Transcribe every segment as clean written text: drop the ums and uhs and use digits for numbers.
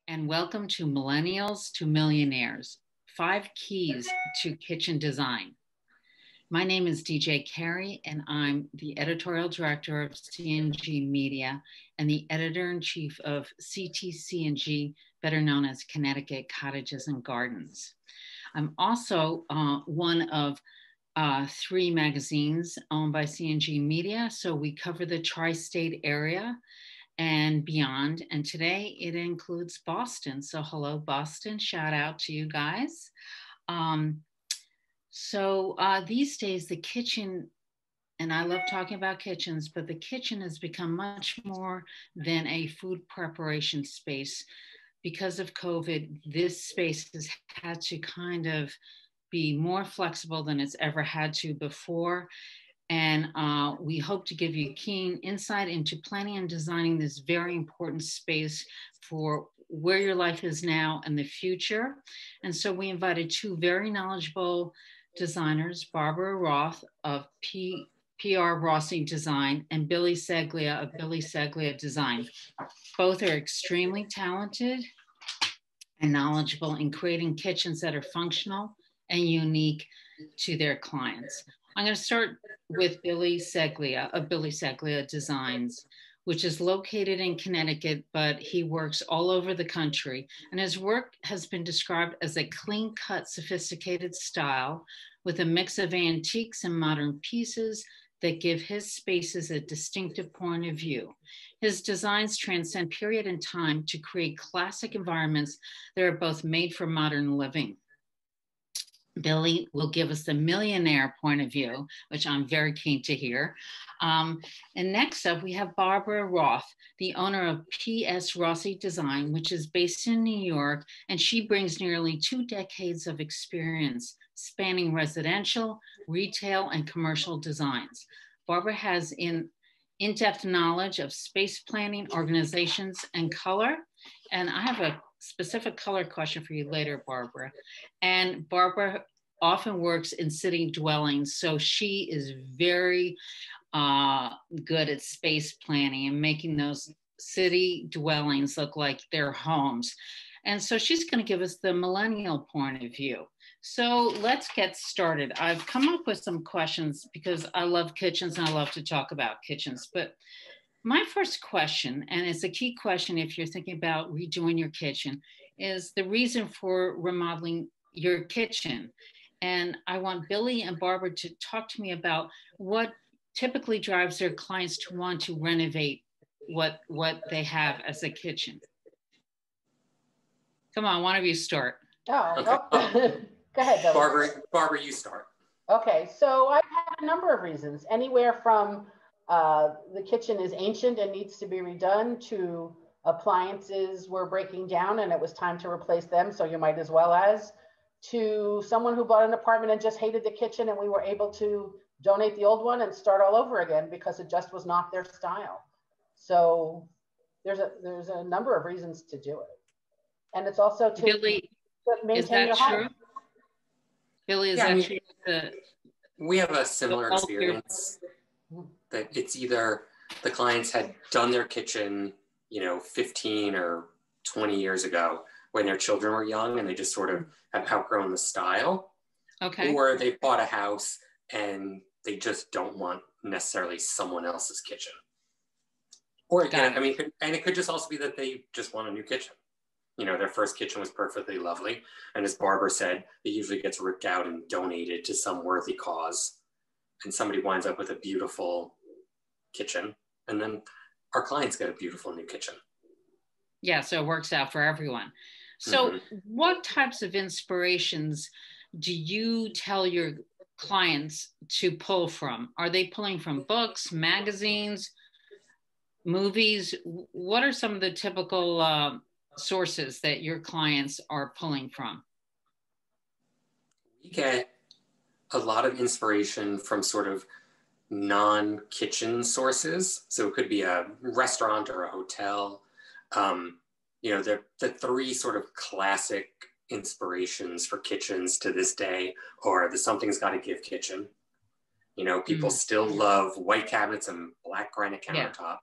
and welcome to Millennials to Millionaires, 5 Keys to Kitchen Design. My name is DJ Carey, and I'm the editorial director of C&G Media and the editor-in-chief of CTC&G, better known as Connecticut Cottages and Gardens. I'm also one of 3 magazines owned by C&G Media, so we cover the tri-state area and beyond. And today it includes Boston. So hello, Boston. Shout out to you guys. These days the kitchen, and I love talking about kitchens, but the kitchen has become much more than a food preparation space. Because of COVID, this space has had to kind of be more flexible than it's ever had to before. And we hope to give you keen insight into planning and designing this very important space for where your life is now and the future. And so we invited 2 very knowledgeable designers, Barbara Roth of PR Rossi Design and Billy Ceglia of Billy Ceglia Design. Both are extremely talented and knowledgeable in creating kitchens that are functional and unique to their clients. I'm going to start with Billy Ceglia of Billy Ceglia Designs, which is located in Connecticut, but he works all over the country. And his work has been described as a clean-cut, sophisticated style with a mix of antiques and modern pieces that give his spaces a distinctive point of view. His designs transcend period and time to create classic environments that are both made for modern living. Billy will give us the millionaire point of view, which I'm very keen to hear. And next up, we have Barbara Roth, the owner of PS Rossi Design, which is based in New York, and she brings nearly 2 decades of experience spanning residential, retail, and commercial designs. Barbara has in-depth knowledge of space planning, organizations, and color. And I have a specific color question for you later, Barbara. And Barbara often works in city dwellings, so she is very good at space planning and making those city dwellings look like their homes. And so she's going to give us the millennial point of view. So let's get started. I've come up with some questions because I love kitchens and I love to talk about kitchens. But my first question, and it's a key question if you're thinking about redoing your kitchen, is the reason for remodeling your kitchen. And I want Billy and Barbara to talk to me about what typically drives their clients to want to renovate what they have as a kitchen. Come on, one of you start. Oh, okay. Go ahead, Billy. Barbara, you start. Okay, so I've had a number of reasons, anywhere from the kitchen is ancient and needs to be redone to appliances were breaking down and it was time to replace them, so you might as well as, to someone who bought an apartment and just hated the kitchen and we were able to donate the old one and start all over again because it just was not their style. So there's a number of reasons to do it. And it's also to Billy, maintain your home. Billy, is that true? We have a similar experience that it's either the clients had done their kitchen, 15 or 20 years ago when their children were young and they just sort of have outgrown the style. Okay. Or they bought a house and they just don't want necessarily someone else's kitchen. Or again, and it could just also be that they just want a new kitchen. Their first kitchen was perfectly lovely. And as Barbara said, it usually gets ripped out and donated to some worthy cause. And somebody winds up with a beautiful kitchen. And then our clients get a beautiful new kitchen. Yeah, so it works out for everyone. So what types of inspirations do you tell your clients to pull from? Are they pulling from books, magazines, movies? What are some of the typical sources that your clients are pulling from? We get a lot of inspiration from sort of non-kitchen sources. So it could be a restaurant or a hotel. The 3 sort of classic inspirations for kitchens to this day are the Something's Gotta Give kitchen. People still love white cabinets and black granite countertop,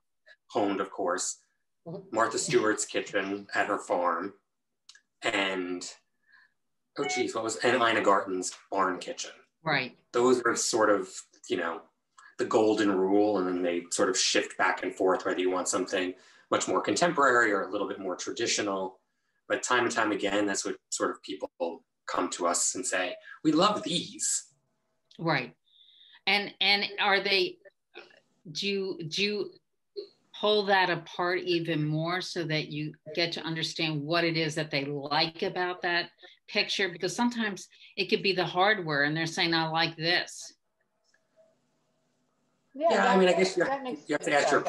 honed, of course. Martha Stewart's kitchen at her farm, and and Ina Garten's barn kitchen. Right. Those are sort of, the golden rule, and then they sort of shift back and forth whether you want something much more contemporary or a little bit more traditional. But time and time again, that's what sort of people come to us and say, we love these. Right. And are they, do you pull that apart even more so that you get to understand what it is that they like about that picture? Because sometimes it could be the hardware and they're saying, I like this. Yeah, I mean, I guess you have to ask your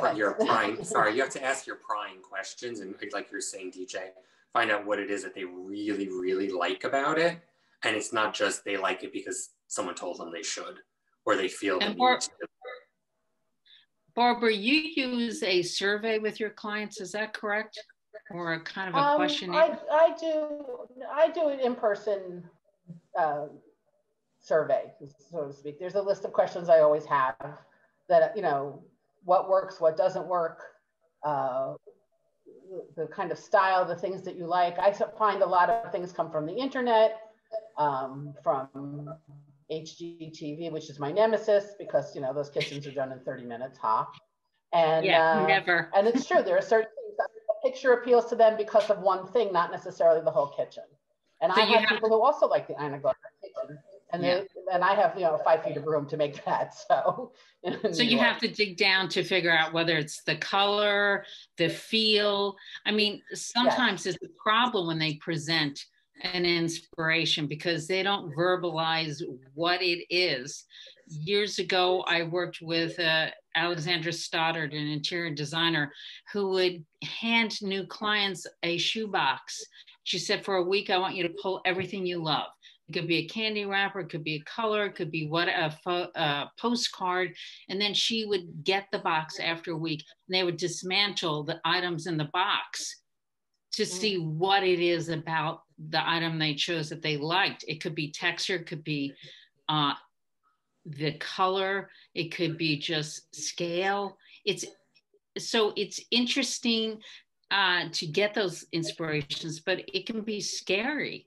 prying questions, and like you're saying, DJ, find out what it is that they really, really like about it. And it's not just they like it because someone told them they should, or they feel the need to. Barbara, you use a survey with your clients, is that correct? Or a kind of a questionnaire? I do an in-person survey, so to speak. There's a list of questions I always have that, what works, what doesn't work, the kind of style, the things that you like. I find a lot of things come from the internet, from HGTV, which is my nemesis, because those kitchens are done in 30 minutes, And never. And it's true, there are certain things that a picture appeals to them because of one thing, not necessarily the whole kitchen. And so I have people who also like the Ina Garten kitchen, and I have 5 feet of room to make that. So you have to dig down to figure out whether it's the color, the feel. I mean, sometimes it's a problem when they present an inspiration because they don't verbalize what it is. Years ago, I worked with Alexandra Stoddard, an interior designer, who would hand new clients a shoebox. She said, for a week, I want you to pull everything you love. It could be a candy wrapper, it could be a color, it could be a postcard. And then she would get the box after a week, and they would dismantle the items in the box to see what it is about the item they chose that they liked. It could be texture, it could be the color, it could be just scale. It's interesting to get those inspirations, but it can be scary.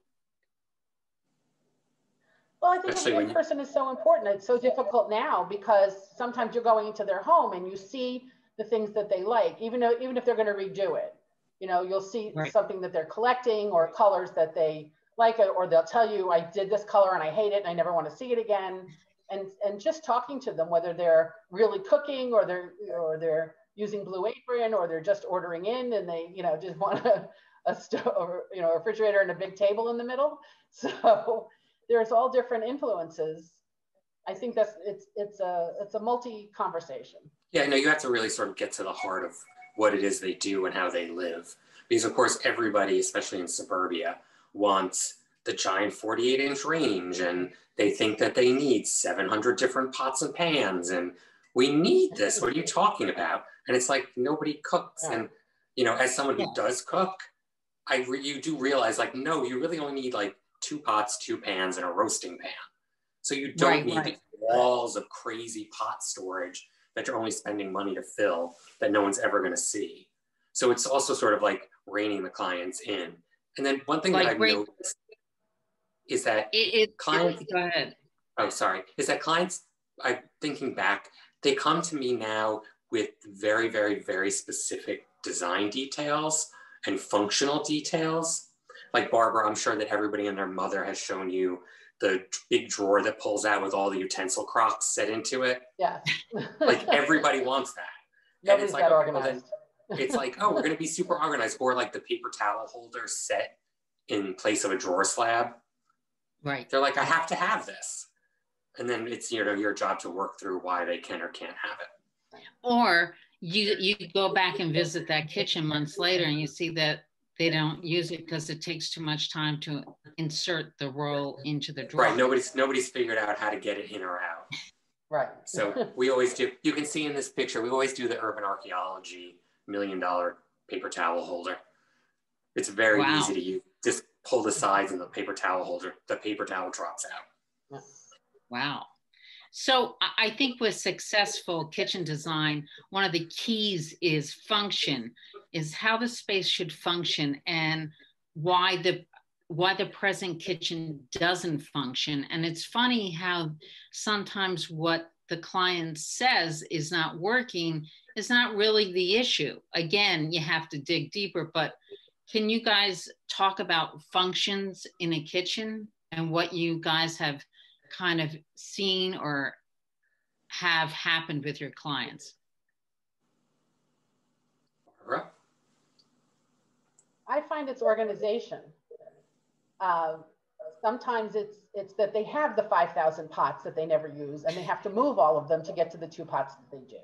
Well, I think the in-person is so important. It's so difficult now because sometimes you're going into their home and you see the things that they like, even if they're going to redo it. You'll see something that they're collecting or colors that they like, or they'll tell you, I did this color and I hate it and I never want to see it again. And just talking to them, whether they're really cooking or they're using Blue Apron or they're just ordering in and they just want a stove or a refrigerator and a big table in the middle. So there's all different influences. I think it's a multi conversation. Yeah, no, you have to really sort of get to the heart of what it is they do and how they live. Because of course, everybody, especially in suburbia, wants the giant 48-inch range, and they think that they need 700 different pots and pans, and we need this. What are you talking about? And it's like, nobody cooks. Yeah. And, as someone who does cook, you do realize, like, no, you really only need like 2 pots, 2 pans, and a roasting pan. So you don't need these walls of crazy pot storage that you're only spending money to fill that no one's ever going to see. So it's also sort of like reining the clients in. And then one thing that I've noticed is that clients, go ahead. Oh, sorry. Is that clients, I'm thinking back, they come to me now with very, very, very specific design details and functional details. Like Barbara, I'm sure that everybody and their mother has shown you the big drawer that pulls out with all the utensil crocks set into it. Yeah. Like everybody wants that. Nobody's that organized. It's like, oh, we're going to be super organized. Or like the paper towel holder set in place of a drawer slab. Right. They're like, I have to have this. And then it's your job to work through why they can or can't have it. Or you go back and visit that kitchen months later and you see that they don't use it because it takes too much time to insert the roll into the drawer. Right. Nobody's figured out how to get it in or out. Right. So we always do. You can see in this picture, we always do the urban archaeology $1 million paper towel holder. It's very easy to use. Just pull the sides and the paper towel holder, the paper towel drops out. Wow. So I think with successful kitchen design, one of the keys is function. is how the space should function and why the present kitchen doesn't function. And it's funny how sometimes what the client says is not working is not really the issue. Again, you have to dig deeper, but can you guys talk about functions in a kitchen and what you guys have kind of seen or have happened with your clients? Barbara? I find it's organization. Sometimes it's that they have the 5,000 pots that they never use, and they have to move all of them to get to the 2 pots that they do.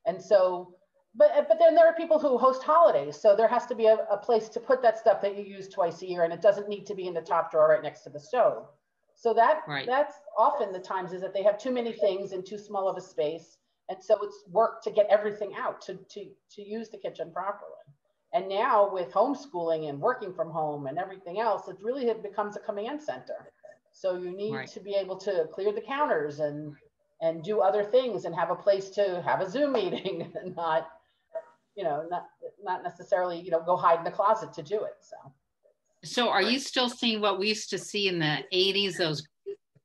And so, but then there are people who host holidays, so there has to be a place to put that stuff that you use twice a year, and it doesn't need to be in the top drawer right next to the stove. So that's often the times is that they have too many things in too small of a space, and so it's work to get everything out to use the kitchen properly. And now with homeschooling and working from home and everything else, it really becomes a command center. So you need to be able to clear the counters and do other things and have a place to have a Zoom meeting and not necessarily, go hide in the closet to do it. So are you still seeing what we used to see in the 80s, those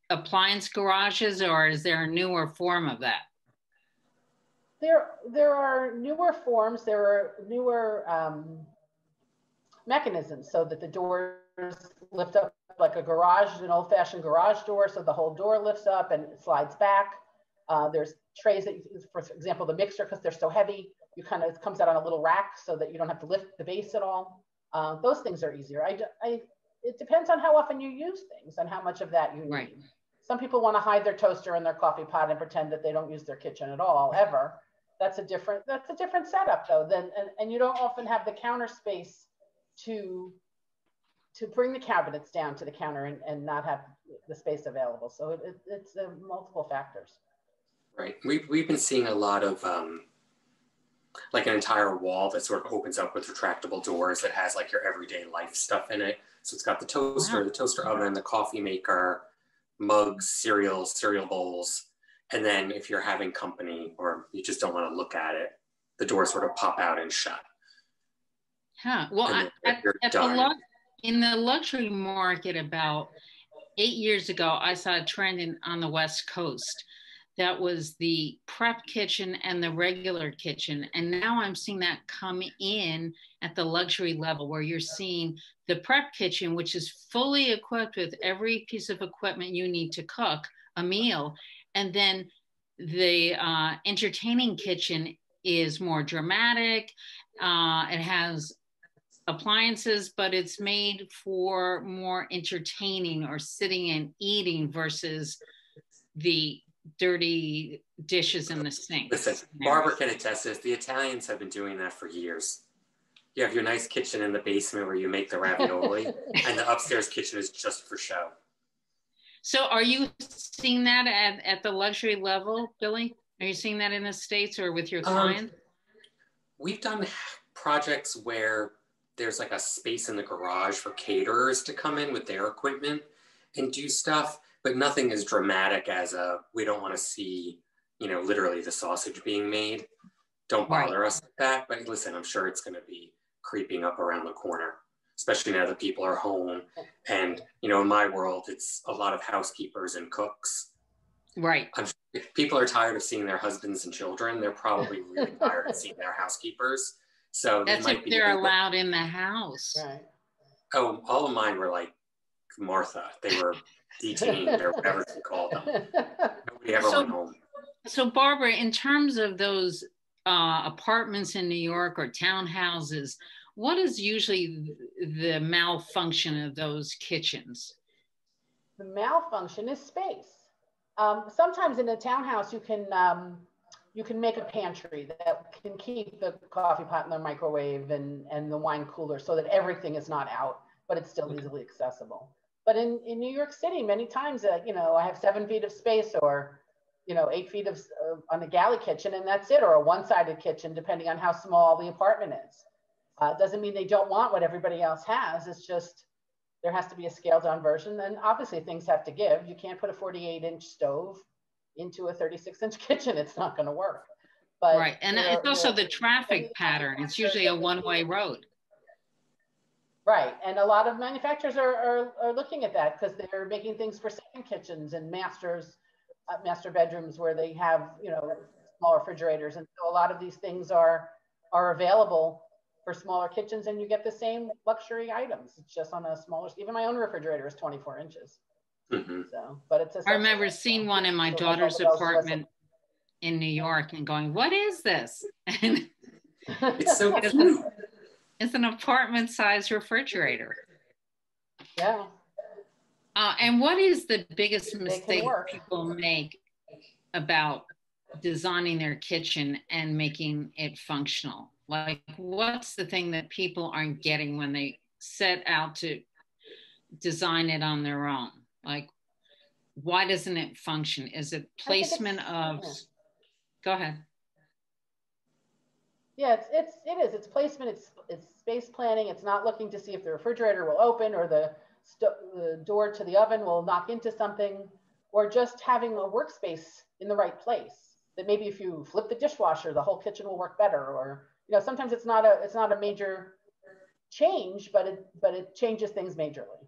appliance garages, or is there a newer form of that? There are newer forms, there are newer mechanisms so that the doors lift up like a garage, an old-fashioned garage door, so the whole door lifts up and it slides back. There's trays that, for example, the mixer, because they're so heavy, it comes out on a little rack so that you don't have to lift the base at all. Those things are easier. It depends on how often you use things and how much of that you need. Right. Some people want to hide their toaster and their coffee pot and pretend that they don't use their kitchen at all, ever. That's a different setup though. And you don't often have the counter space to bring the cabinets down to the counter and not have the space available. So it's multiple factors. Right. We've been seeing a lot of like an entire wall that sort of opens up with retractable doors that has like your everyday life stuff in it. So it's got the toaster, the toaster oven, the coffee maker, mugs, cereal bowls. And then if you're having company or you just don't want to look at it, the doors sort of pop out and shut. Huh. Well, in the luxury market about 8 years ago, I saw a trend on the West Coast. That was the prep kitchen and the regular kitchen. And now I'm seeing that come in at the luxury level where you're seeing the prep kitchen, which is fully equipped with every piece of equipment you need to cook a meal. And then the entertaining kitchen is more dramatic. It has appliances, but it's made for more entertaining or sitting and eating versus the dirty dishes in the sink. Listen, Barbara can attest to this. The Italians have been doing that for years. You have your nice kitchen in the basement where you make the ravioli, and the upstairs kitchen is just for show. So are you seeing that at the luxury level, Billy? Are you seeing that in the States or with your clients? We've done projects where there's like a space in the garage for caterers to come in with their equipment and do stuff, but nothing as dramatic as we don't want to see, literally the sausage being made. Don't bother us with that. But listen, I'm sure it's going to be creeping up around the corner, especially now that people are home. And, in my world, it's a lot of housekeepers and cooks. Right. If people are tired of seeing their husbands and children, they're probably really tired of seeing their housekeepers. So that's if they're allowed in the house. Right. Oh, all of mine were like Martha. They were detained or whatever you call them. Nobody ever went home. So Barbara, in terms of those apartments in New York or townhouses, what is usually the malfunction of those kitchens? The malfunction is space. Sometimes in a townhouse, you can make a pantry that can keep the coffee pot in the microwave and the wine cooler so that everything is not out, but it's still easily accessible. But in New York City, many times, I have 7 feet of space or, 8 feet on the galley kitchen, and that's it, or a one-sided kitchen, depending on how small the apartment is. It doesn't mean they don't want what everybody else has. It's just there has to be a scaled-down version, and obviously things have to give. You can't put a 48-inch stove into a 36-inch kitchen. It's not going to work. But right, and it's also the traffic pattern. It's usually a one-way road. Right, and a lot of manufacturers are looking at that because they're making things for second kitchens and master bedrooms where they have, you know, small refrigerators, and so a lot of these things are available for smaller kitchens, and you get the same luxury items. It's just on a smaller. Even my own refrigerator is 24 inches. Mm-hmm. So, but it's. I remember seeing one in my daughter's apartment in New York and going, "What is this?" And it's so cute. It's an apartment-sized refrigerator. Yeah. And what is the biggest mistake people make about designing their kitchen and making it functional? Like, what's the thing that people aren't getting when they set out to design it on their own? Like, why doesn't it function? Is it placement of? Yeah. Go ahead. Yeah, it is. It's placement. It's space planning. It's not looking to see if the refrigerator will open or the door to the oven will knock into something, or just having a workspace in the right place. That maybe if you flip the dishwasher, the whole kitchen will work better. Or, you know, sometimes it's not a major change, but it changes things majorly.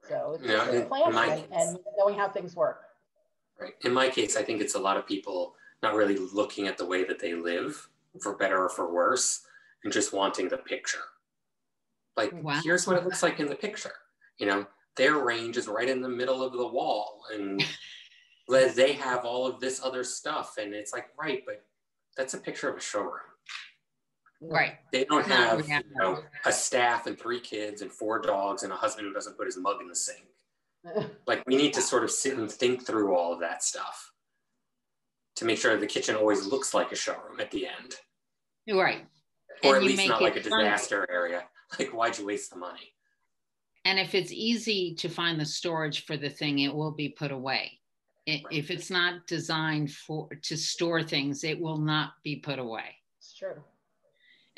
So it's just planning and knowing how things work. Right. In my case, I think it's a lot of people not really looking at the way that they live, for better or for worse, and just wanting the picture. Like, wow. Here's what it looks like in the picture. You know, their range is right in the middle of the wall, and they have all of this other stuff, and it's like, right, but that's a picture of a showroom. Right. They don't have, you know, a staff and 3 kids and 4 dogs and a husband who doesn't put his mug in the sink. Like, we need to sort of sit and think through all of that stuff to make sure the kitchen always looks like a showroom at the end. Right. Or at least not like a disaster area. Like, why'd you waste the money? And if it's easy to find the storage for the thing, it will be put away. Right. If it's not designed to store things, it will not be put away. It's true.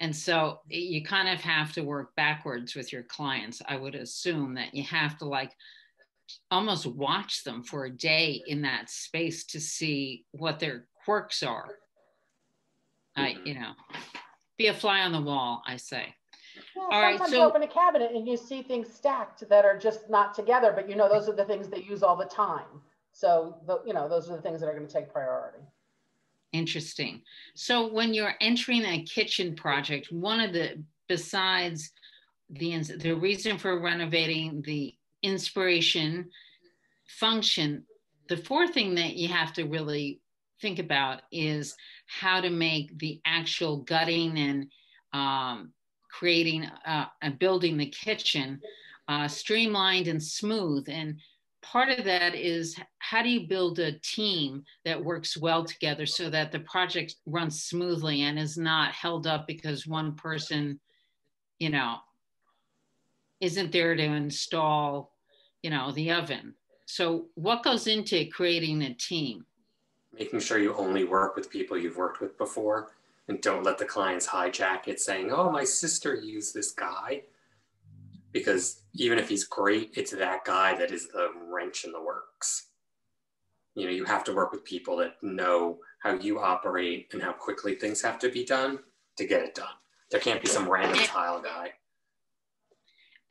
And so you kind of have to work backwards with your clients. I would assume that you have to, like, almost watch them for a day in that space to see what their quirks are. You know, be a fly on the wall, I say. Yeah, sometimes you open a cabinet and you see things stacked that are just not together, but you know, those are the things they use all the time. So, you know, those are the things that are going to take priority. Interesting. So when you're entering a kitchen project, besides the reason for renovating, the inspiration, function, the fourth thing that you have to really think about is how to make the actual gutting and creating and building the kitchen streamlined and smooth. And part of that is, how do you build a team that works well together so that the project runs smoothly and is not held up because one person, you know, isn't there to install, you know, the oven. So what goes into creating a team? Making sure you only work with people you've worked with before, and don't let the clients hijack it saying, oh, my sister used this guy. Because even if he's great, it's that guy that is the wrench in the works. You know, you have to work with people that know how you operate and how quickly things have to be done to get it done. There can't be some random tile guy.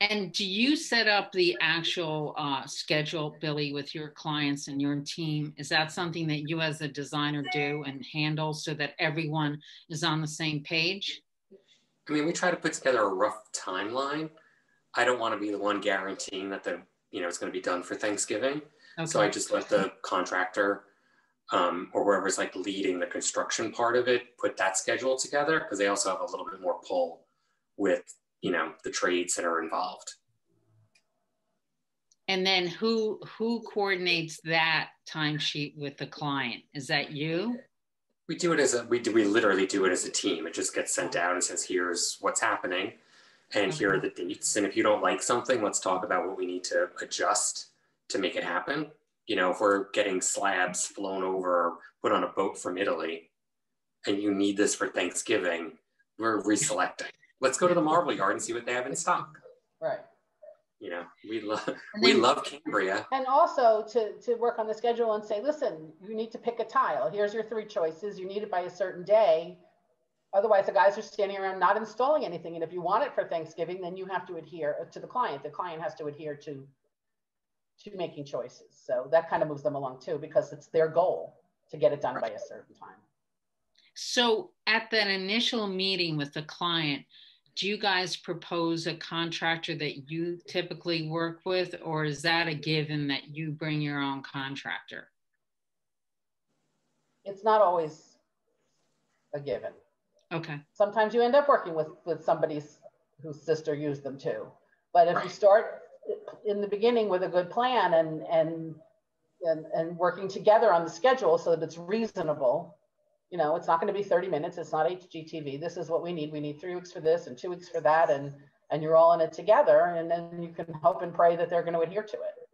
And do you set up the actual schedule, Billy, with your clients and your team? Is that something that you as a designer do and handle so that everyone is on the same page? I mean, we try to put together a rough timeline. I don't want to be the one guaranteeing that it's going to be done for Thanksgiving. Okay. So I just let the contractor or whoever's like leading the construction part of it put that schedule together, because they also have a little bit more pull with, you know, the trades that are involved. And then who coordinates that timesheet with the client? Is that you? We do it we literally do it as a team. It just gets sent out and says, here's what's happening. And here are the dates. And if you don't like something, let's talk about what we need to adjust to make it happen. You know, if we're getting slabs flown over or put on a boat from Italy and you need this for Thanksgiving, we're reselecting. Let's go to the Marble Yard and see what they have in stock. Right. You know, we love Cambria. And also to work on the schedule and say, listen, you need to pick a tile. Here's your 3 choices. You need it by a certain day. Otherwise, the guys are standing around not installing anything. And if you want it for Thanksgiving, then you have to adhere to the client. The client has to adhere to making choices. So that kind of moves them along too, because it's their goal to get it done by a certain time. So at that initial meeting with the client, do you guys propose a contractor that you typically work with, or is that a given that you bring your own contractor? It's not always a given. Okay. Sometimes you end up working with somebody whose sister used them too. But if you start in the beginning with a good plan and working together on the schedule so that it's reasonable, you know, it's not going to be 30 minutes. It's not HGTV. This is what we need. We need 3 weeks for this and 2 weeks for that. And you're all in it together. And then you can hope and pray that they're going to adhere to it.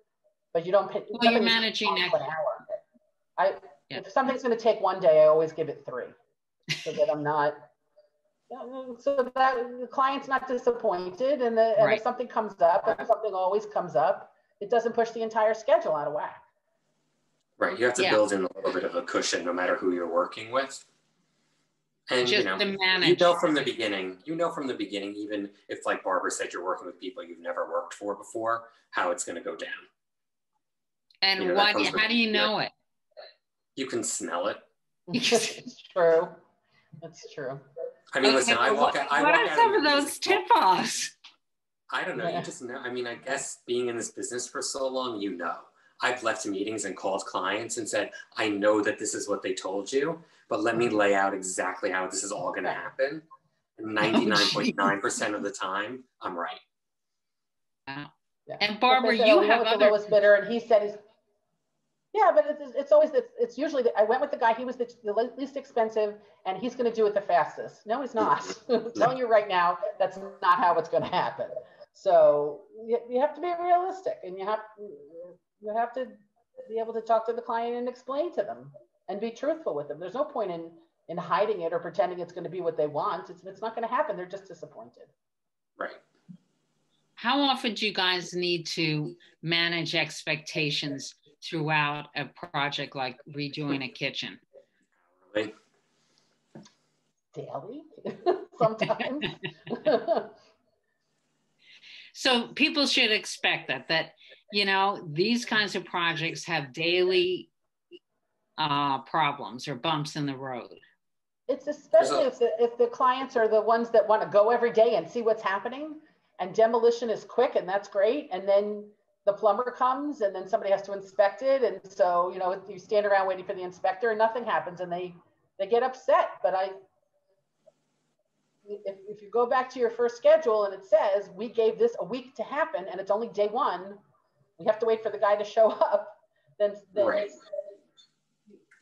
But you don't pay. Well, you're managing that. An hour. If something's going to take 1 day, I always give it 3 so that I'm not, so that the client's not disappointed. And if something comes up, and something always comes up, it doesn't push the entire schedule out of whack. Right, you have to build in a little bit of a cushion no matter who you're working with. And just you know from the beginning, even if, like Barbara said, you're working with people you've never worked for before, how it's going to go down. And how do you know it? You can smell it. It's true. It's true. I mean, listen, I walk out. What are some of those tip-offs? I don't know. You just know. I mean, I guess being in this business for so long, you know. I've left meetings and called clients and said, I know that this is what they told you, but let me lay out exactly how this is all going to happen. And 99.9% of the time, I'm right. Wow. Yeah. And Barbara, you have the lowest bidder, and he said, but it's always, it's usually, I went with the guy, he was the least expensive, and he's going to do it the fastest. No, he's not. I'm telling you right now, that's not how it's going to happen. So you have to be realistic, and you have to be able to talk to the client and explain to them and be truthful with them. There's no point in hiding it or pretending it's going to be what they want. It's not going to happen. They're just disappointed. Right. How often do you guys need to manage expectations throughout a project like redoing a kitchen? Daily, sometimes. So people should expect that, you know, these kinds of projects have daily problems or bumps in the road. It's especially if the clients are the ones that want to go every day and see what's happening, and demolition is quick, and that's great. And then the plumber comes, and then somebody has to inspect it. And so, you know, you stand around waiting for the inspector and nothing happens, and they get upset. But if you go back to your first schedule and it says, we gave this a week to happen and it's only day 1, we have to wait for the guy to show up, then right.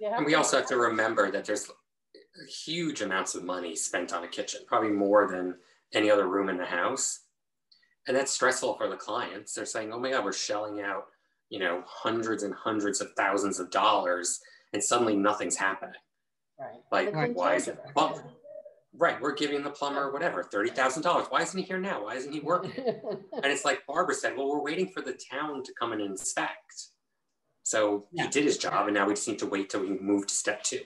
And we also have to remember that there's huge amounts of money spent on a kitchen, probably more than any other room in the house. And that's stressful for the clients. They're saying, oh my God, we're shelling out, you know, hundreds and hundreds of thousands of dollars, and suddenly nothing's happening. Right. Like, why is it? Well, right, we're giving the plumber whatever, $30,000. Why isn't he here now? Why isn't he working? And it's like Barbara said, well, we're waiting for the town to come and inspect. So he did his job, and now we just need to wait till we move to step 2.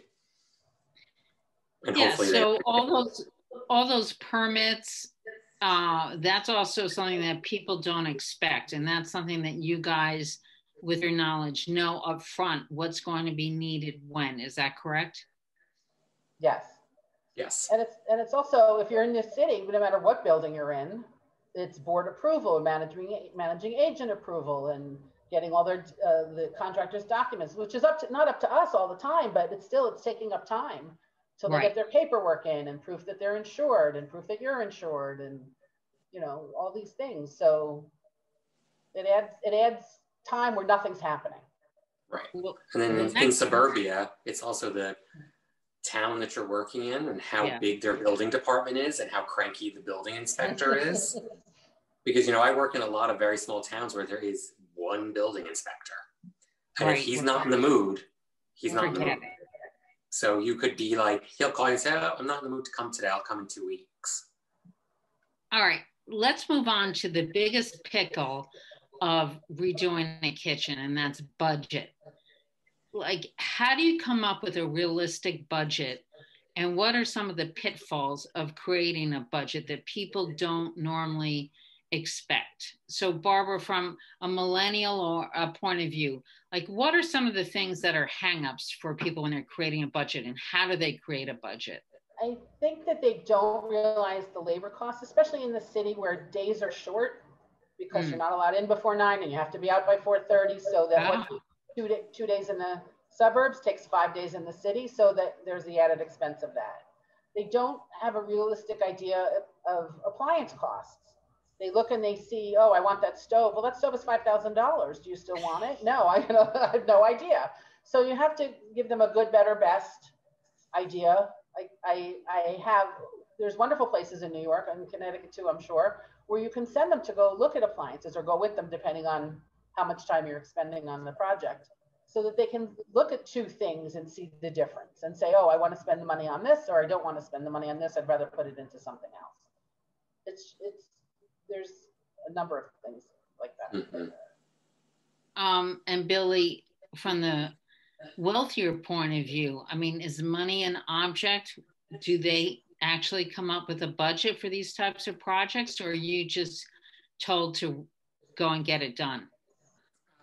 And hopefully so all those permits, that's also something that people don't expect. And that's something that you guys, with your knowledge, know up front what's going to be needed when. Is that correct? Yes. Yes. And it's also, if you're in the city, no matter what building you're in, it's board approval, managing agent approval, and getting all their the contractor's documents, which is not up to us all the time, but it's taking up time till they get their paperwork in, and proof that they're insured, and proof that you're insured, and you know, all these things. So it adds time where nothing's happening. Right. And then in suburbia, it's also the town that you're working in, and how big their building department is, and how cranky the building inspector is. Because, you know, I work in a lot of very small towns where there is one building inspector. And if he's not in the mood, he's not in the mood. So you could be like, he'll call you and say, oh, I'm not in the mood to come today. I'll come in 2 weeks. All right. let's move on to the biggest pickle of redoing a kitchen, and that's budget. Like, how do you come up with a realistic budget? And what are some of the pitfalls of creating a budget that people don't normally expect? So, Barbara, from a millennial or a point of view, like, what are some of the things that are hangups for people when they're creating a budget, and how do they create a budget? I think that they don't realize the labor costs, especially in the city where days are short because you're not allowed in before 9 and you have to be out by 4:30. So that what 2 days in the suburbs takes 5 days in the city. So that there's the added expense of that. They don't have a realistic idea of appliance costs. They look and they see, oh, I want that stove. Well, that stove is $5,000. Do you still want it? No, I have no idea. So you have to give them a good, better, best idea. There's wonderful places in New York and Connecticut too, I'm sure, where you can send them to go look at appliances or go with them depending on how much time you're expending on the project, so that they can look at 2 things and see the difference and say, oh, I want to spend the money on this, or I don't want to spend the money on this. I'd rather put it into something else. There's a number of things like that. And Billy, from the wealthier point of view, I mean, is money an object? Do they actually come up with a budget for these types of projects, or are you just told to go and get it done?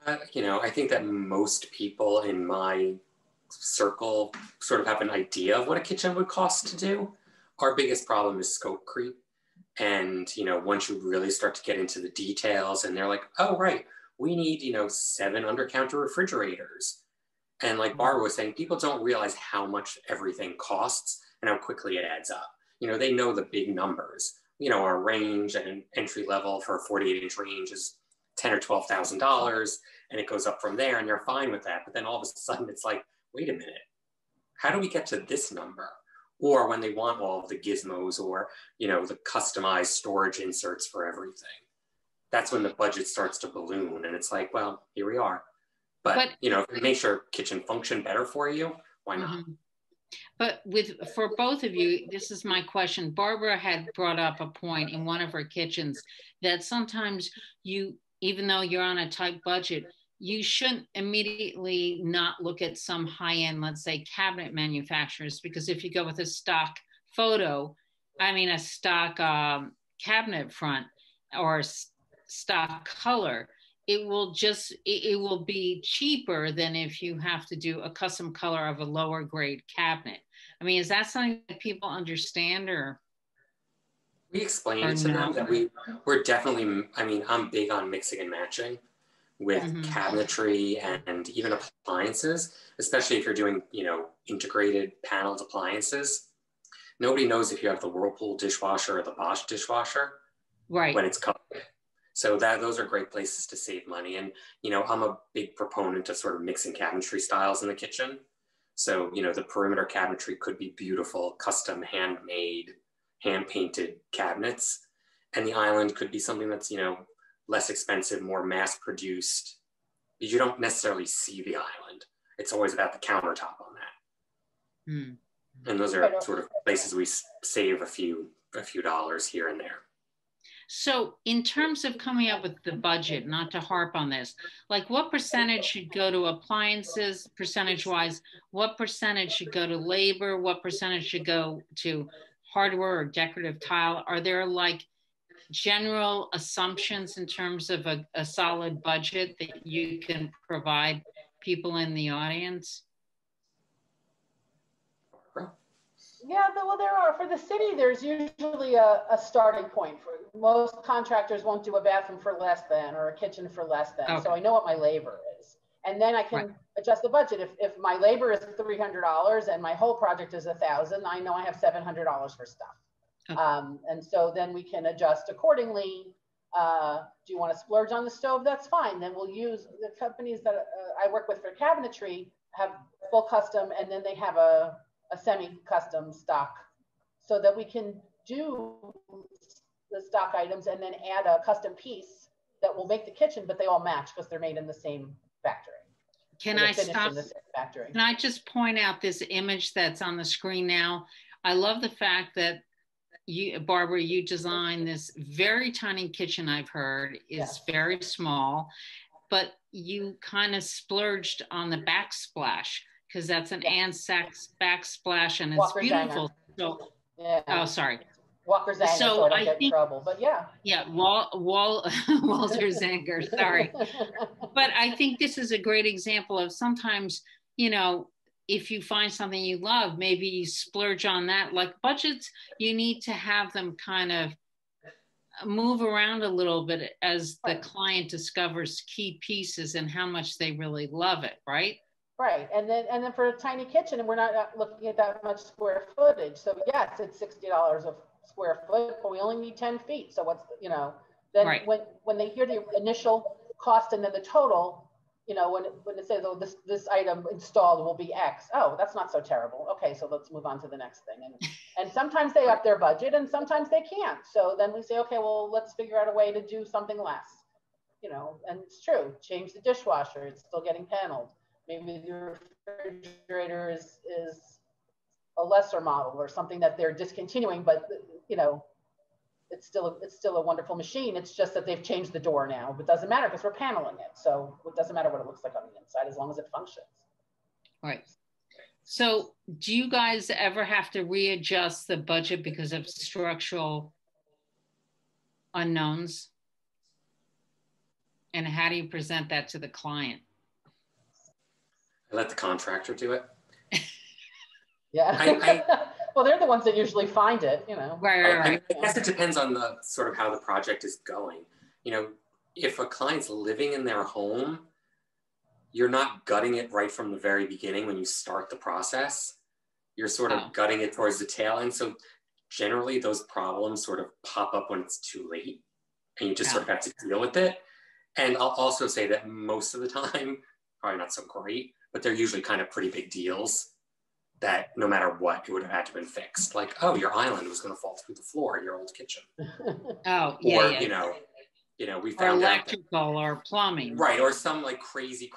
I think that most people in my circle sort of have an idea of what a kitchen would cost to do. Our biggest problem is scope creep. And, once you really start to get into the details and they're like, oh, right, we need, 7 under-counter refrigerators. And like Barbara was saying, people don't realize how much everything costs and how quickly it adds up. They know the big numbers. Our range and an entry level for a 48-inch range is $10,000 or $12,000, and it goes up from there, and they're fine with that. But then all of a sudden, it's like, wait a minute, how do we get to this number? Or when they want all of the gizmos or the customized storage inserts for everything, that's when the budget starts to balloon, and it's like, well, here we are. But if it makes your kitchen function better for you, why not? But for both of you, this is my question. Barbara had brought up a point in one of her kitchens that sometimes even though you're on a tight budget, you shouldn't immediately not look at some high-end, let's say, cabinet manufacturers, because if you go with a stock cabinet front or stock color, it will be cheaper than if you have to do a custom color of a lower grade cabinet. I mean, is that something that people understand, or? We explain to them that we're definitely, I'm big on mixing and matching with cabinetry and even appliances, especially if you're doing, integrated paneled appliances. Nobody knows if you have the Whirlpool dishwasher or the Bosch dishwasher when it's covered. So those are great places to save money. And, I'm a big proponent of sort of mixing cabinetry styles in the kitchen. So, the perimeter cabinetry could be beautiful, custom, handmade, hand-painted cabinets. And the island could be something that's, less expensive, more mass-produced. You don't necessarily see the island. It's always about the countertop on that. And those are sort of places we save a few dollars here and there. So in terms of coming up with the budget, not to harp on this, like what percentage should go to appliances, percentage-wise? What percentage should go to labor? What percentage should go to hardware or decorative tile? Are there like general assumptions in terms of a solid budget that you can provide people in the audience? Yeah, well, there are. For the city, there's usually a starting point. For most contractors won't do a bathroom for less than or a kitchen for less than. Okay. So I know what my labor is. And then I can adjust the budget. If my labor is $300 and my whole project is $1,000, I know I have $700 for stuff. Okay. And so then we can adjust accordingly. Do you want to splurge on the stove? That's fine. Then we'll use the companies that I work with for cabinetry have full custom, and then they have a semi-custom stock, so that we can do the stock items and then add a custom piece that will make the kitchen, but they all match because they're made in the same factory. Can I stop? Can I just point out this image that's on the screen now? I love the fact that Barbara, you designed this very tiny kitchen, I've heard, is very small, but you kind of splurged on the backsplash because that's an Anzac backsplash and it's Walker beautiful. Zanger. So, Yeah. oh, sorry. Walker Zanger, so I don't get in trouble, but yeah. Yeah, Walter Zanger, sorry. But I think this is a great example of sometimes, you know, if you find something you love, maybe you splurge on that. Like budgets, you need to have them kind of move around a little bit as the client discovers key pieces and how much they really love it, right? Right, and then for a tiny kitchen, and we're not looking at that much square footage. So yes, it's $60 a square foot, but we only need 10 feet. So what's, you know, then when they hear the initial cost and then the total, you know, when it says, oh, this item installed will be X. Oh, that's not so terrible. Okay, so let's move on to the next thing. And sometimes they up their budget and sometimes they can't. So then we say, okay, well, let's figure out a way to do something less. You know, and it's true. Change the dishwasher. It's still getting paneled. Maybe the refrigerator is a lesser model or something that they're discontinuing, but you know, it's still a wonderful machine. It's just that they've changed the door now, but it doesn't matter because we're paneling it. So it doesn't matter what it looks like on the inside as long as it functions. Right. So do you guys ever have to readjust the budget because of structural unknowns? And how do you present that to the client? I let the contractor do it. Yeah. Well, they're the ones that usually find it, you know. Right. I guess it depends on the sort of how the project is going. You know, if a client's living in their home, you're not gutting it right from the very beginning when you start the process. You're sort of gutting it towards the tail end. So generally those problems sort of pop up when it's too late and you just sort of have to deal with it. And I'll also say that most of the time, probably not so great, but they're usually kind of pretty big deals that no matter what, it would have had to have been fixed. Like, oh, your island was going to fall through the floor in your old kitchen. Oh, yeah. Or, you know, we found electrical or plumbing. Right, or some like crazy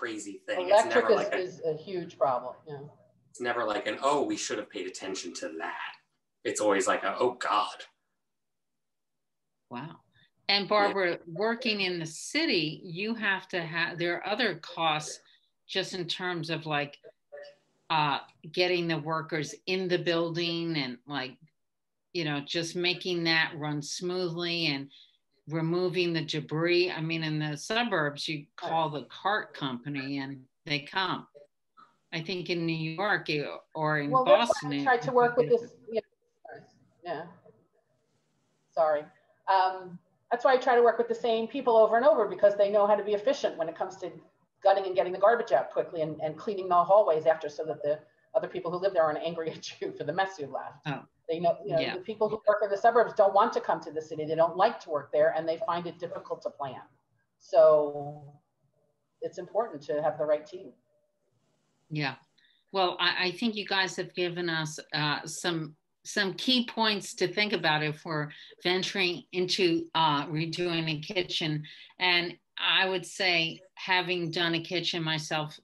thing. Electric is a huge problem. Yeah. It's never like an, oh, we should have paid attention to that. It's always like, oh God. Wow. And Barbara, working in the city, you have to there are other costs just in terms of like getting the workers in the building and like, you know, just making that run smoothly and removing the debris. I mean, in the suburbs, you call the cart company and they come. I think in New York or in Boston. I tried to work with this. Yeah. Sorry. That's why I try to work with the same people over and over because they know how to be efficient when it comes to gutting and getting the garbage out quickly and cleaning the hallways after so that the other people who live there aren't angry at you for the mess you left. Oh. They know, the people who work in the suburbs don't want to come to the city. They don't like to work there and they find it difficult to plan. So it's important to have the right team. Yeah. Well, I think you guys have given us some key points to think about if we're venturing into redoing a kitchen. And I would say, having done a kitchen myself,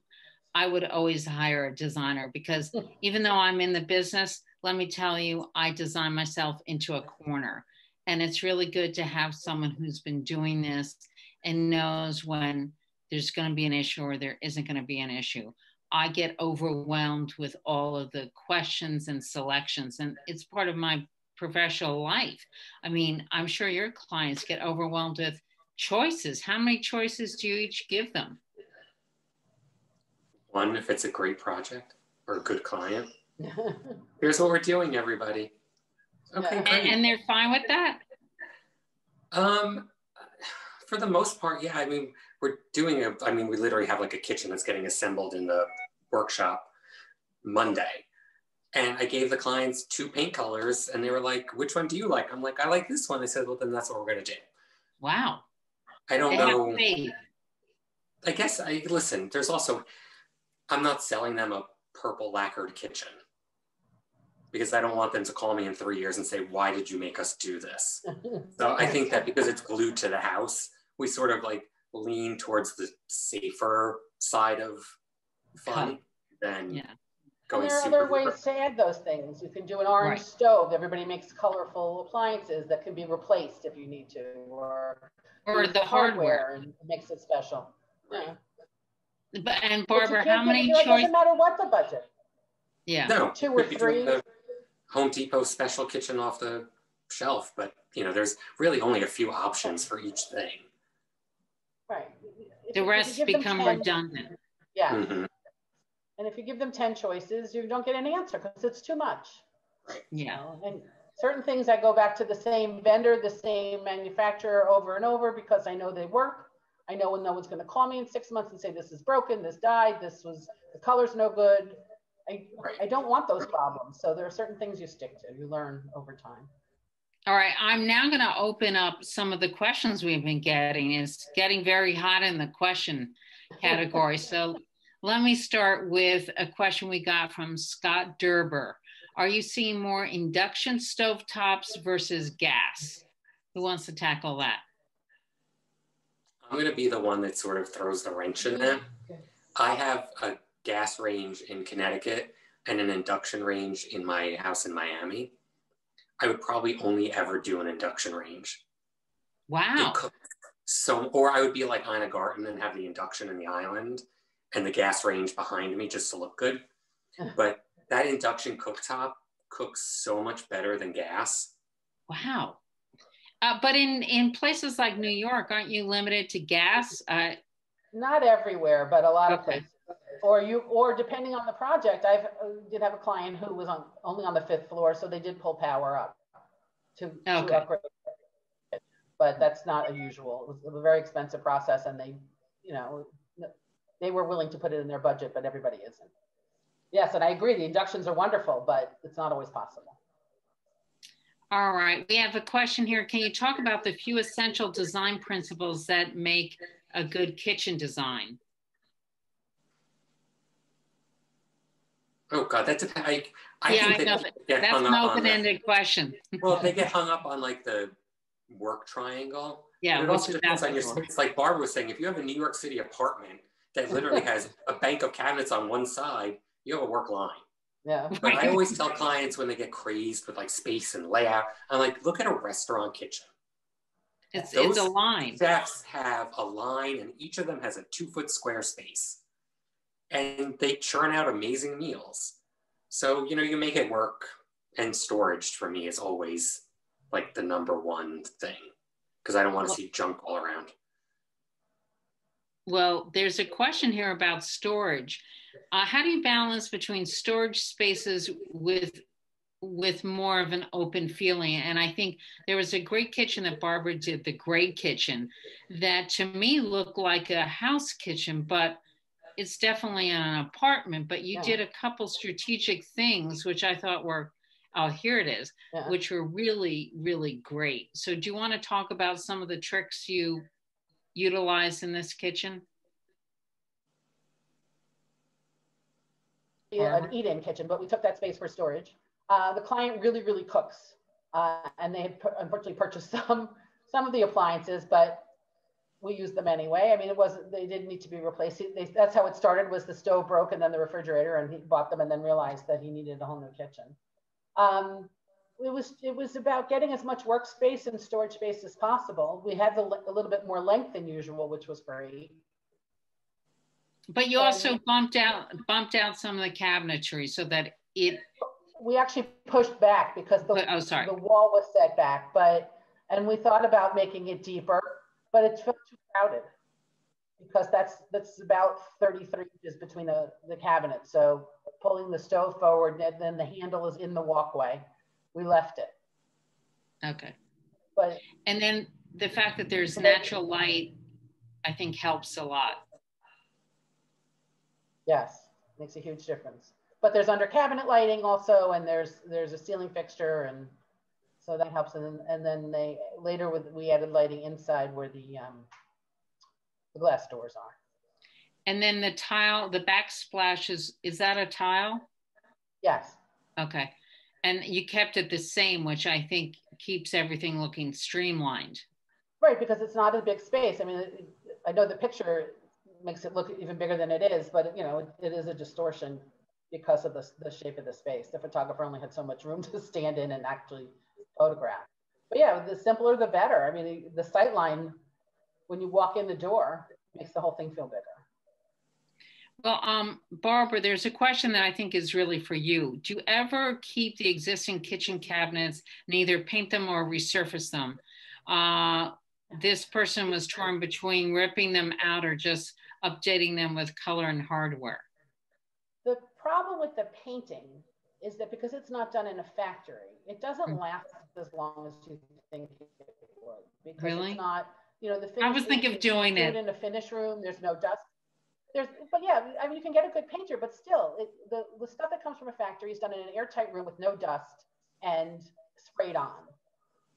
I would always hire a designer because even though I'm in the business, let me tell you, I design myself into a corner. And it's really good to have someone who's been doing this and knows when there's going to be an issue or there isn't going to be an issue. I get overwhelmed with all of the questions and selections, and it's part of my professional life. I mean, I'm sure your clients get overwhelmed with choices. How many choices do you each give them? One, if it's a great project or a good client. Here's what we're doing, everybody. Okay, great. And they're fine with that? For the most part, yeah. I mean, we literally have like a kitchen that's getting assembled in the workshop Monday. And I gave the clients 2 paint colors and they were like, which one do you like? I'm like, I like this one. They said, well, then that's what we're going to do. Wow. I don't know. I guess listen, there's also, I'm not selling them a purple lacquered kitchen because I don't want them to call me in 3 years and say, why did you make us do this? So I think that because it's glued to the house, we sort of like lean towards the safer side of fun than And there are other ways to add those things. You can do an orange stove. Everybody makes colorful appliances that can be replaced if you need to, or the hardware and makes it special. Yeah. And Barbara, how many choices? It doesn't matter what the budget. Yeah. No, 2 or 3. The Home Depot special kitchen off the shelf, but there's really only a few options for each thing. Right. The rest become redundant. Yeah. Mm-hmm. And if you give them 10 choices, you don't get an answer because it's too much. Right. Yeah. And certain things I go back to the same vendor, the same manufacturer over and over because I know they work. I know no one's going to call me in 6 months and say, this is broken, this died, the color's no good. I don't want those problems. So there are certain things you stick to, you learn over time. All right, I'm now going to open up some of the questions we've been getting. It's getting very hot in the question category. So let me start with a question we got from Scott Derber. Are you seeing more induction stovetops versus gas? Who wants to tackle that? I'm going to be the one that sort of throws the wrench in that. I have a gas range in Connecticut and an induction range in my house in Miami. I would probably only ever do an induction range. Wow. Or I would be like Ina Garten and have the induction in the island and the gas range behind me just to look good. But that induction cooktop cooks so much better than gas. Wow. But in places like New York, aren't you limited to gas? Not everywhere, but a lot of places. Or depending on the project, I did have a client who was only on the 5th floor, so they did pull power up to upgrade. But that's not unusual. It was a very expensive process, and they were willing to put it in their budget, but everybody isn't. Yes, and I agree. The inductions are wonderful, but it's not always possible. All right, we have a question here. Can you talk about the few essential design principles that make a good kitchen design? Oh God, that's I think that's an open-ended question. Well, they get hung up on like the work triangle. Yeah, it also depends on your space. Like Barbara was saying, if you have a New York City apartment that literally has a bank of cabinets on one side, you have a work line. Yeah. But I always tell clients when they get crazed with like space and layout, I'm like, look at a restaurant kitchen. It's a line. Chefs have a line, and each of them has a 2-foot square space. And they churn out amazing meals. So, you make it work, and storage for me is always like the #1 thing because I don't want to see junk all around. Well, there's a question here about storage. How do you balance between storage spaces with more of an open feeling? And I think there was a great kitchen that Barbara did, the Gray Kitchen, that to me looked like a house kitchen, but it's definitely an apartment, but you did a couple strategic things, which I thought were, here it is, which were really, really great. So do you want to talk about some of the tricks you utilized in this kitchen? An eat-in kitchen, but we took that space for storage. The client really, really cooks, and they had unfortunately purchased some of the appliances, but we used them anyway. I mean, they didn't need to be replaced. That's how it started, was the stove broke and then the refrigerator, and he bought them and then realized that he needed a whole new kitchen. It was about getting as much workspace and storage space as possible. We had a little bit more length than usual, which was great. But you also bumped out some of the cabinetry so that we actually pushed back because the wall was set back, and we thought about making it deeper, but it felt too crowded because that's about 33 inches between the cabinets. So pulling the stove forward, and then the handle is in the walkway. We left it. Okay. And then the fact that there's natural light, I think, helps a lot. Yes, makes a huge difference. But there's under cabinet lighting also, and there's a ceiling fixture, and so that helps. And then we added lighting inside where the glass doors are. And then the tile, the backsplash is that a tile? Yes. Okay. And you kept it the same, which I think keeps everything looking streamlined. Right, because it's not a big space. I mean, I know the picture makes it look even bigger than it is, but it is a distortion. because of the shape of the space. The photographer only had so much room to stand in and actually photograph. But yeah, the simpler the better. I mean, the sight line when you walk in the door makes the whole thing feel bigger. Well, Barbara, there's a question that I think is really for you. Do you ever keep the existing kitchen cabinets and either paint them or resurface them? This person was torn between ripping them out or just updating them with color and hardware. The problem with the painting is that because it's not done in a factory, it doesn't last as long as you think it would. Because really? It's not, you know, the finish. I was thinking of doing it in a finish room. There's no dust. But yeah, I mean, you can get a good painter, but still, the stuff that comes from a factory is done in an airtight room with no dust and sprayed on.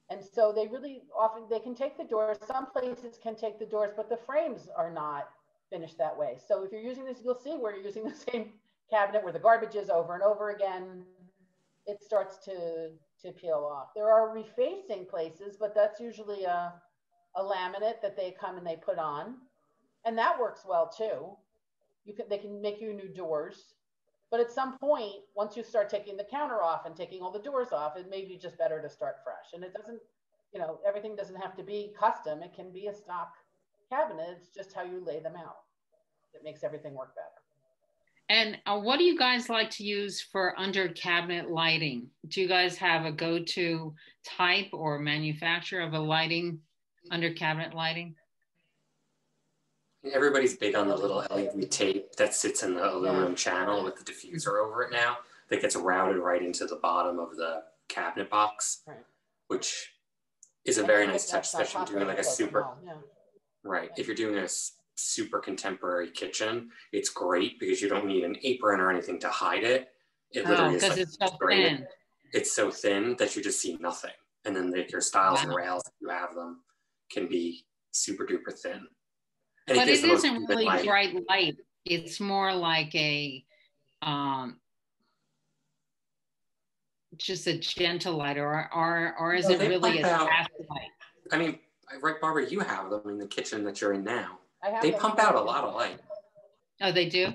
And so they really often, they can take the doors. Some places can take the doors, but the frames are not finished that way. So if you're using this, you'll see where you're using the same cabinet where the garbage is over and over again, it starts to peel off. There are refacing places, but that's usually a laminate that they come and they put on. And that works well too. They can make you new doors, but at some point, once you start taking the counter off and taking all the doors off, it may be just better to start fresh. And it doesn't, you know, everything doesn't have to be custom. It can be a stock cabinet. It's just how you lay them out that makes everything work better. And what do you guys like to use for under cabinet lighting? Do you guys have a go-to type or manufacturer of a lighting, under cabinet lighting? Everybody's big on the little LED tape that sits in the aluminum channel with the diffuser over it now that gets routed right into the bottom of the cabinet box, which is a very nice touch, especially if you're doing like a super, if you're doing a super contemporary kitchen, it's great because you don't need an apron or anything to hide it. It literally is like, it's so thin. It's so thin that you just see nothing. And then your stiles and rails, if you have them, can be super duper thin. And but it isn't really bright light. It's more like a just a gentle light, or is it really a fast light? I mean, right, Barbara, you have them in the kitchen that you're in now. They pump out a lot of light. Oh, they do?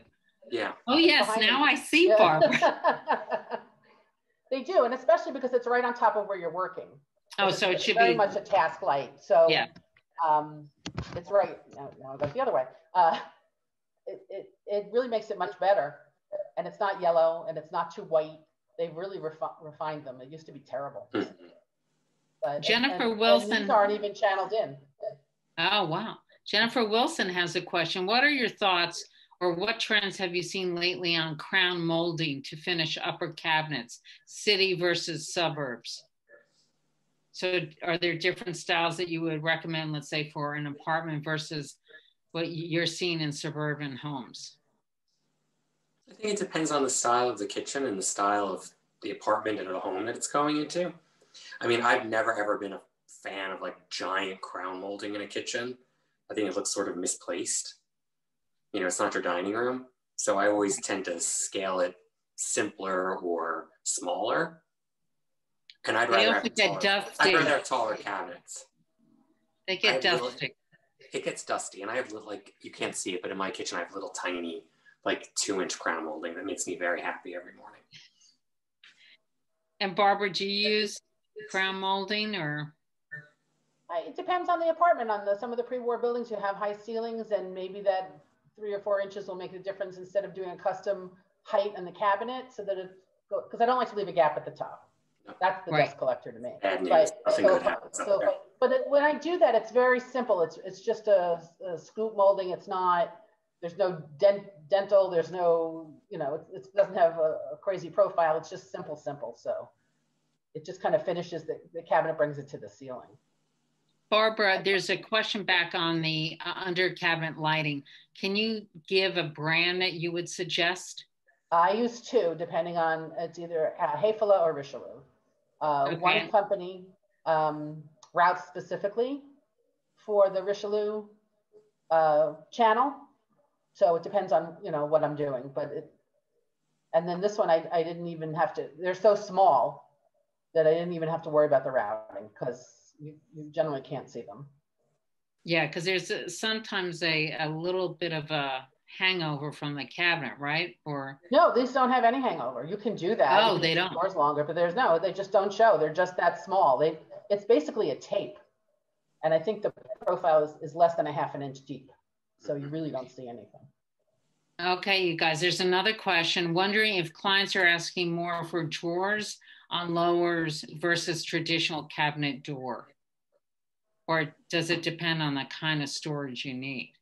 Yeah. Oh, yes. Now I see, Barbara. They do, and especially because it's right on top of where you're working. Oh, so it should be very be much a task light. So yeah. It's right. Now it goes the other way. It really makes it much better, and it's not yellow and it's not too white. They've really refined them. It used to be terrible. But Jennifer Wilson, and these aren't even channeled in. Oh wow! Jennifer Wilson has a question. What are your thoughts, or what trends have you seen lately on crown molding to finish upper cabinets, city versus suburbs? So are there different styles that you would recommend, let's say, for an apartment versus what you're seeing in suburban homes? I think it depends on the style of the kitchen and the style of the apartment and the home that it's going into. I mean, I've never ever been a fan of like giant crown molding in a kitchen. I think it looks sort of misplaced. You know, it's not your dining room. So I always tend to scale it simpler or smaller. And I'd rather have taller cabinets. They get dusty. It gets dusty, and I have little, like, you can't see it, but in my kitchen I have little tiny, like 2-inch crown molding that makes me very happy every morning. And Barbara, do you use crown molding or? It depends on the apartment. On some of the pre-war buildings, you have high ceilings, and maybe that 3 or 4 inches will make a difference instead of doing a custom height in the cabinet, so that because I don't like to leave a gap at the top. That's the dust collector to me. But when I do that, it's very simple. It's just a scoop molding. It's not, there's no dental, there's no, you know, it doesn't have a crazy profile. It's just simple. So it just kind of finishes the cabinet, brings it to the ceiling. Barbara, there's a question back on the under cabinet lighting. Can you give a brand that you would suggest? I use 2, depending on, it's either Hayfala or Richelieu. One company routes specifically for the Richelieu channel, so it depends on, you know, what I'm doing. And then this one I didn't even have to. They're so small that I didn't even have to worry about the routing because you generally can't see them. Yeah, because there's sometimes a little bit of a hangover from the cabinet, right? Or no, these don't have any hangover. You can do that. Oh, they don't. Doors longer, but they just don't show. They're just that small. It's basically a tape, and I think the profile is less than a half an inch deep, so you really don't see anything. Okay, you guys, there's another question. Wondering if clients are asking more for drawers on lowers versus traditional cabinet door, or does it depend on the kind of storage you need?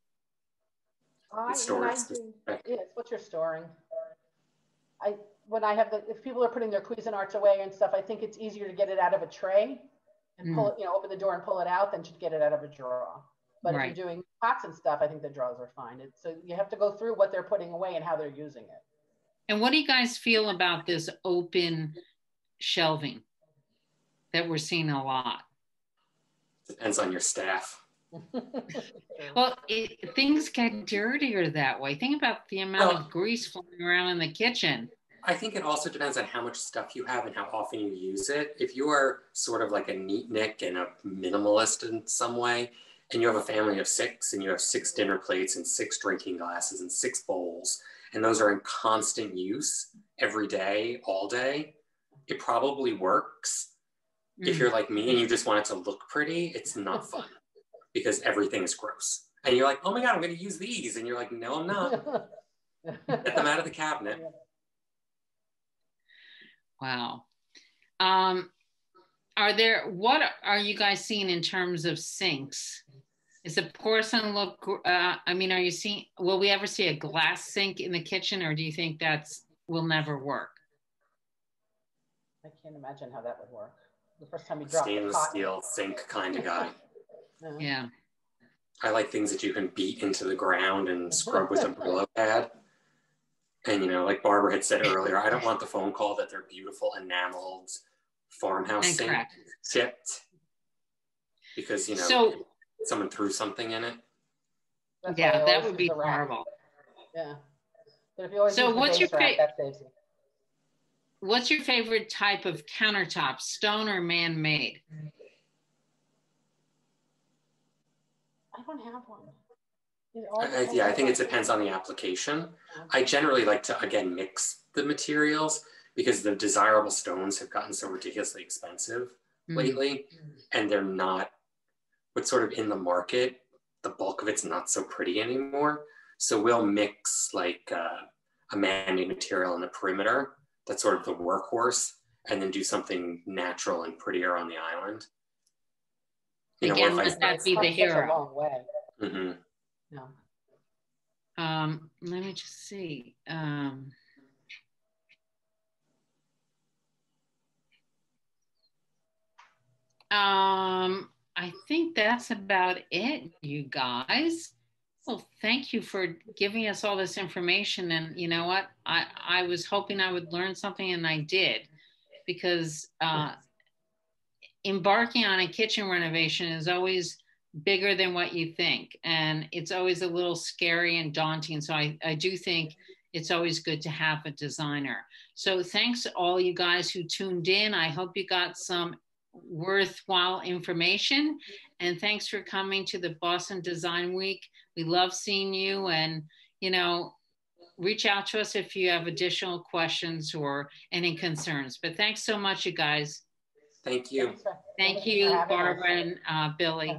Yes, what you're storing. If people are putting their Cuisinarts away and stuff, I think it's easier to get it out of a tray and pull it, open the door and pull it out than to get it out of a drawer. But if you're doing pots and stuff, I think the drawers are fine. So you have to go through what they're putting away and how they're using it. And what do you guys feel about this open shelving that we're seeing a lot? Depends on your staff. Well, things get dirtier that way. Think about the amount of grease flying around in the kitchen. I think it also depends on how much stuff you have and how often you use it. If you are sort of like a neatnik and a minimalist in some way, and you have a family of 6 and you have 6 dinner plates and 6 drinking glasses and 6 bowls, and those are in constant use every day, all day, it probably works. If you're like me and you just want it to look pretty, it's not fun because everything is gross. And you're like, oh my God, I'm going to use these. And you're like, no, I'm not. Get them out of the cabinet. Wow. What are you guys seeing in terms of sinks? Is the porcelain look, will we ever see a glass sink in the kitchen, or do you think will never work? I can't imagine how that would work. The first time you drop stainless steel sink kind of guy. Yeah. I like things that you can beat into the ground and scrub with a Brillo pad. And, like Barbara had said earlier, I don't want the phone call that they're beautiful enameled farmhouse sink tipped because, someone threw something in it. Yeah, that would be horrible. Yeah. But if you always use the base rack, that saves you. What's your favorite type of countertop, stone or man-made? I don't have one. I think it depends on the application. I generally like to, again, mix the materials because the desirable stones have gotten so ridiculously expensive lately, and they're not what's sort of in the market. The bulk of it's not so pretty anymore. So we'll mix like a man-made material in the perimeter that's sort of the workhorse, and then do something natural and prettier on the island. Again, let that be the hero. A long way. Mm-hmm. No. Let me just see. I think that's about it, you guys. Well, thank you for giving us all this information. And you know what? I was hoping I would learn something, and I did, because embarking on a kitchen renovation is always bigger than what you think. And it's always a little scary and daunting. So I do think it's always good to have a designer. So thanks to all you guys who tuned in. I hope you got some worthwhile information. And thanks for coming to the Boston Design Week. We love seeing you, and, reach out to us if you have additional questions or any concerns. But thanks so much, you guys. Thank you. Thank you, Barbara and Billy.